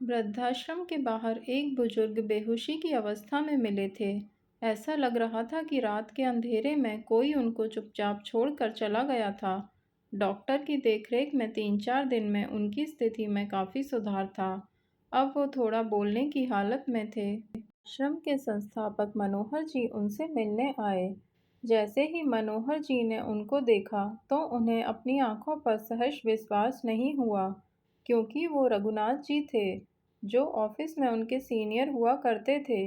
वृद्धाश्रम के बाहर एक बुजुर्ग बेहोशी की अवस्था में मिले थे। ऐसा लग रहा था कि रात के अंधेरे में कोई उनको चुपचाप छोड़कर चला गया था। डॉक्टर की देखरेख में 3-4 दिन में उनकी स्थिति में काफ़ी सुधार था। अब वो थोड़ा बोलने की हालत में थे। आश्रम के संस्थापक मनोहर जी उनसे मिलने आए। जैसे ही मनोहर जी ने उनको देखा तो उन्हें अपनी आंखों पर सहज विश्वास नहीं हुआ, क्योंकि वो रघुनाथ जी थे, जो ऑफिस में उनके सीनियर हुआ करते थे।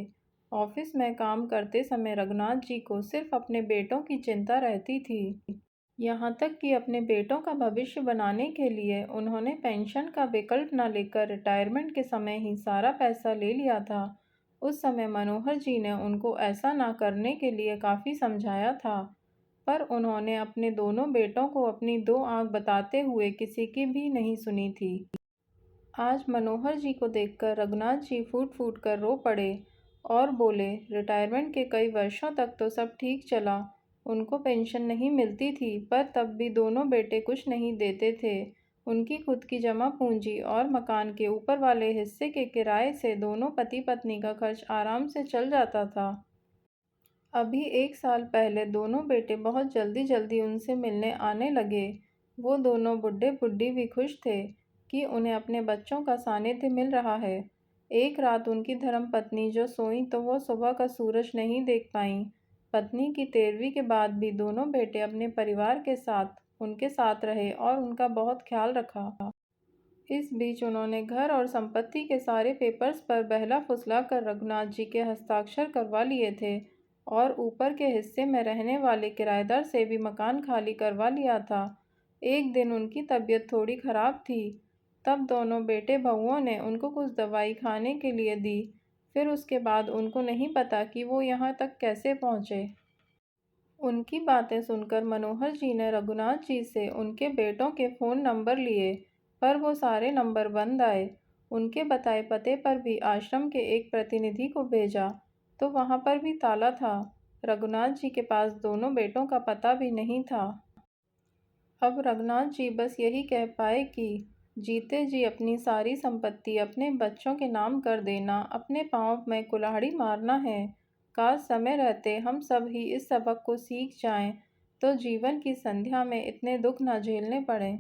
ऑफिस में काम करते समय रघुनाथ जी को सिर्फ अपने बेटों की चिंता रहती थी। यहाँ तक कि अपने बेटों का भविष्य बनाने के लिए उन्होंने पेंशन का विकल्प न लेकर रिटायरमेंट के समय ही सारा पैसा ले लिया था। उस समय मनोहर जी ने उनको ऐसा ना करने के लिए काफ़ी समझाया था, पर उन्होंने अपने दोनों बेटों को अपनी दो आंख बताते हुए किसी की भी नहीं सुनी थी। आज मनोहर जी को देखकर रघुनाथ जी फूट फूट कर रो पड़े और बोले, रिटायरमेंट के कई वर्षों तक तो सब ठीक चला, उनको पेंशन नहीं मिलती थी, पर तब भी दोनों बेटे कुछ नहीं देते थे। उनकी खुद की जमा पूंजी और मकान के ऊपर वाले हिस्से के किराए से दोनों पति पत्नी का खर्च आराम से चल जाता था। अभी 1 साल पहले दोनों बेटे बहुत जल्दी जल्दी उनसे मिलने आने लगे। वो दोनों बुड्ढे बुड्ढी भी खुश थे कि उन्हें अपने बच्चों का सानिध्य मिल रहा है। एक रात उनकी धर्मपत्नी जो सोईं तो वो सुबह का सूरज नहीं देख पाईं। पत्नी की तेरहवीं के बाद भी दोनों बेटे अपने परिवार के साथ उनके साथ रहे और उनका बहुत ख्याल रखा। इस बीच उन्होंने घर और संपत्ति के सारे पेपर्स पर बहला फुसला कर रघुनाथ जी के हस्ताक्षर करवा लिए थे और ऊपर के हिस्से में रहने वाले किराएदार से भी मकान खाली करवा लिया था। एक दिन उनकी तबीयत थोड़ी खराब थी, तब दोनों बेटे बहुओं ने उनको कुछ दवाई खाने के लिए दी। फिर उसके बाद उनको नहीं पता कि वो यहाँ तक कैसे पहुँचे। उनकी बातें सुनकर मनोहर जी ने रघुनाथ जी से उनके बेटों के फ़ोन नंबर लिए, पर वो सारे नंबर बंद आए। उनके बताए पते पर भी आश्रम के एक प्रतिनिधि को भेजा, तो वहाँ पर भी ताला था। रघुनाथ जी के पास दोनों बेटों का पता भी नहीं था। अब रघुनाथ जी बस यही कह पाए कि जीते जी अपनी सारी संपत्ति अपने बच्चों के नाम कर देना, अपने पाँव में कुल्हाड़ी मारना है। काश समय रहते हम सब ही इस सबक को सीख जाएं, तो जीवन की संध्या में इतने दुख न झेलने पड़ें।